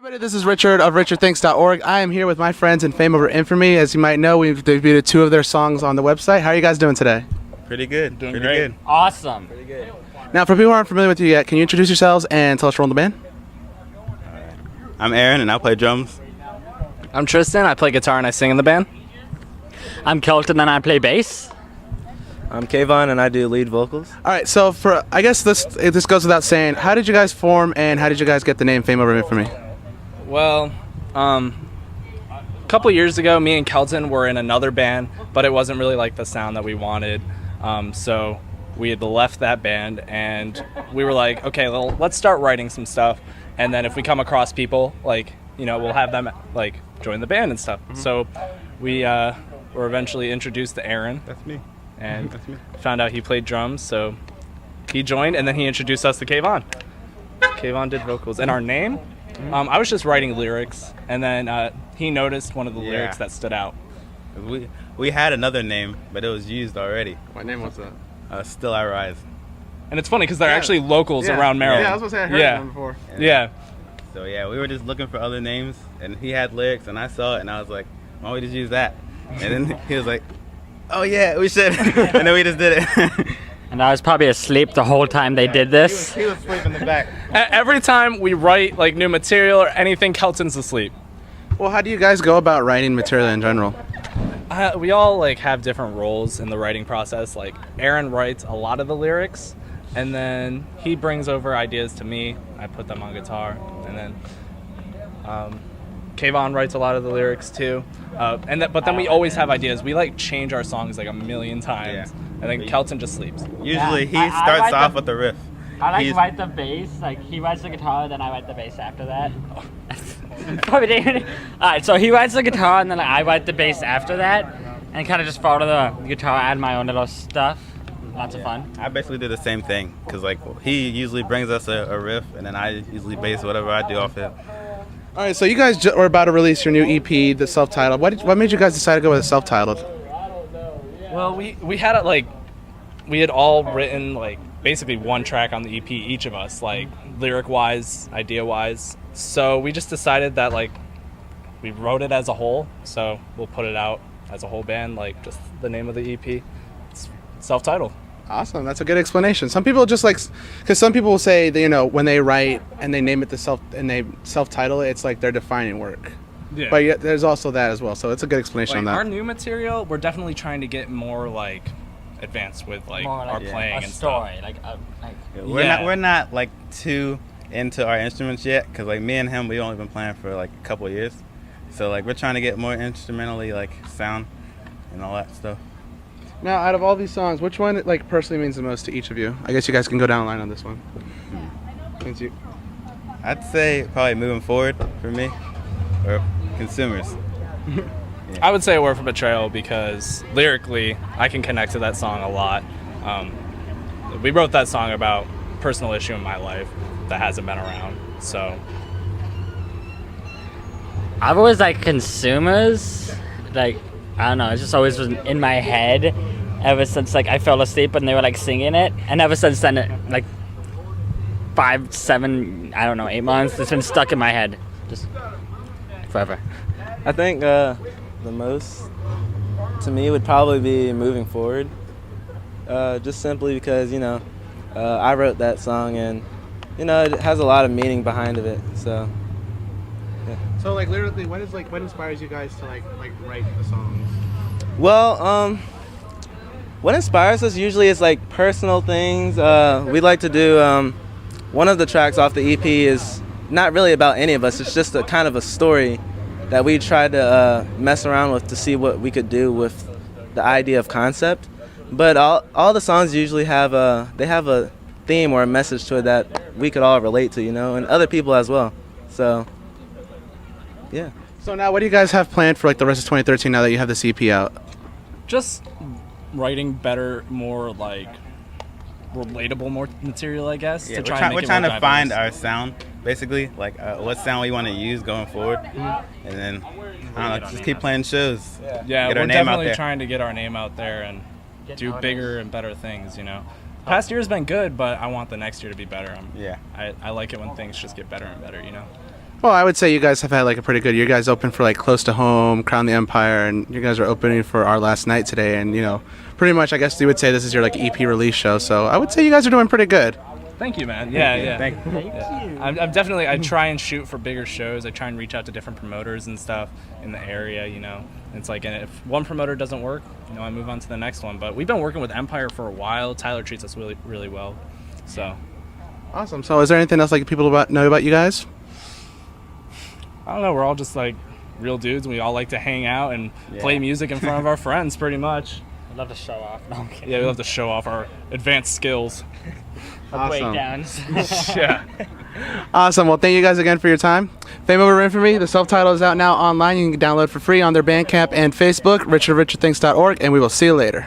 Everybody, this is Richard of RichardThinks.org. I am here with my friends in Fame Over Infamy. As you might know, we've debuted 2 of their songs on the website. How are you guys doing today? Pretty good. Doing Pretty great. good. Awesome. Pretty good. Now, for people who aren't familiar with you yet, can you introduce yourselves and tell us your role in the band? I'm Aaron, and I play drums. I'm Tristan. I play guitar and I sing in the band. I'm Kelton and I play bass. I'm Kayvon and I do lead vocals. All right, so I guess this goes without saying. How did you guys form, and how did you guys get the name Fame Over Infamy? Well, a couple years ago, me and Kelton were in another band, but it wasn't really like the sound that we wanted. So we had left that band, and we were like, okay, well, let's start writing some stuff, and then if we come across people, like, you know, we'll have them like join the band and stuff. Mm-hmm. So we were eventually introduced to Aaron. That's me. And That's me. found out he played drums, so he joined, and then he introduced us to Kayvon. Kayvon did vocals. And our name, I was just writing lyrics, and then he noticed one of the lyrics that stood out. We had another name, but it was used already. What name was that? Still I Rise. And it's funny because they're actually locals around Maryland. Yeah, I was going to say I heard them before. Yeah. So yeah, we were just looking for other names, and he had lyrics, and I saw it, and I was like, why don't we just use that? And then he was like, oh yeah, we should. And then we just did it. And I was probably asleep the whole time they did this. He was asleep in the back. Every time we write like new material or anything, Kelton's asleep. Well, how do you guys go about writing material in general? We all like have different roles in the writing process. Like Aaron writes a lot of the lyrics, and then he brings over ideas to me. I put them on guitar, and then Kayvon writes a lot of the lyrics too. But then we always have ideas. We like change our songs like a million times, and then Kelton just sleeps. Usually he starts off with the riff. I write the bass, like he writes the guitar, then I write the bass after that. Probably didn't. Alright, so he writes the guitar and then I write the bass after that, and kind of just follow the guitar, add my own little stuff. Lots of fun. I basically do the same thing, because like he usually brings us a riff, and then I usually base whatever I do off it. All right, so you guys are about to release your new EP, the self-titled. What made you guys decide to go with self-titled? Well, we had it like we had all written like basically one track on the EP, each of us, like lyric-wise, idea-wise. So we just decided that like we wrote it as a whole, so we'll put it out as a whole band, like just the name of the EP. It's self-titled. Awesome, that's a good explanation. Some people just like, because some people will say that, you know, when they write and they name it they self-title it, it's like they're defining work. Yeah. But yeah, there's also that as well, so it's a good explanation Like on that. our new material, we're definitely trying to get more like advanced with like More like our playing a and story, stuff. We're not like too into our instruments yet, because like me and him, we only been playing for like a couple of years, so like we're trying to get more instrumentally like sound and all that stuff. Now, out of all these songs, which one like personally means the most to each of you? I guess you guys can go down the line on this one. Thanks you. I'd say probably Moving Forward for me, or Consumers. I would say A Word for Betrayal, because lyrically I can connect to that song a lot. We wrote that song about a personal issue in my life that hasn't been around, so I've always liked Consumers. Like, I don't know, it just always was in my head ever since like I fell asleep and they were like singing it, and ever since then, like 5, 7, I don't know, 8 months, it's been stuck in my head just forever. I think the most to me would probably be Moving Forward, just simply because, you know, I wrote that song, and you know, it has a lot of meaning behind of it, so yeah. So like literally, what inspires you guys to like write the songs? Well, what inspires us usually is like personal things. We like to do, one of the tracks off the EP is not really about any of us. It's just a kind of a story that we tried to mess around with to see what we could do with the idea of concept. But all the songs usually have a theme or a message to it that we could all relate to, you know, and other people as well. So, yeah. So now, what do you guys have planned for like the rest of 2013 now that you have this EP out? just writing better, more like relatable, more material, I guess. Yeah, to we're trying to find our our sound, basically, like what sound we want to use going forward, and then I don't know, just keep playing shows. Yeah, get our we're name out definitely there. trying to get our name out there and do bigger and better things, you know. Past year's been good, but I want the next year to be better. Yeah. I like it when things just get better and better, you know. Well, I would say you guys have had like a pretty good. You guys open for like Close to Home, Crown the Empire, and you guys are opening for Our Last Night today. And pretty much, I guess you would say this is your like EP release show. So I would say you guys are doing pretty good. Thank you, man. Yeah. Thank you. Yeah. I'm definitely. I try and shoot for bigger shows. I try and reach out to different promoters and stuff in the area. It's like, and if one promoter doesn't work, I move on to the next one. But we've been working with Empire for a while. Tyler treats us really, really well. So. Awesome. So is there anything else like people know about you guys? I don't know. We're all just like real dudes, and we all like to hang out and play music in front of our friends, pretty much. I love to show off. No, I'm kidding. Yeah, we love to show off our advanced skills. Awesome. Breakdowns. Yeah. Awesome. Well, thank you guys again for your time. Fame Over Infamy, the self-title is out now online. You can download for free on their Bandcamp and Facebook, richardrichardthings.org, and we will see you later.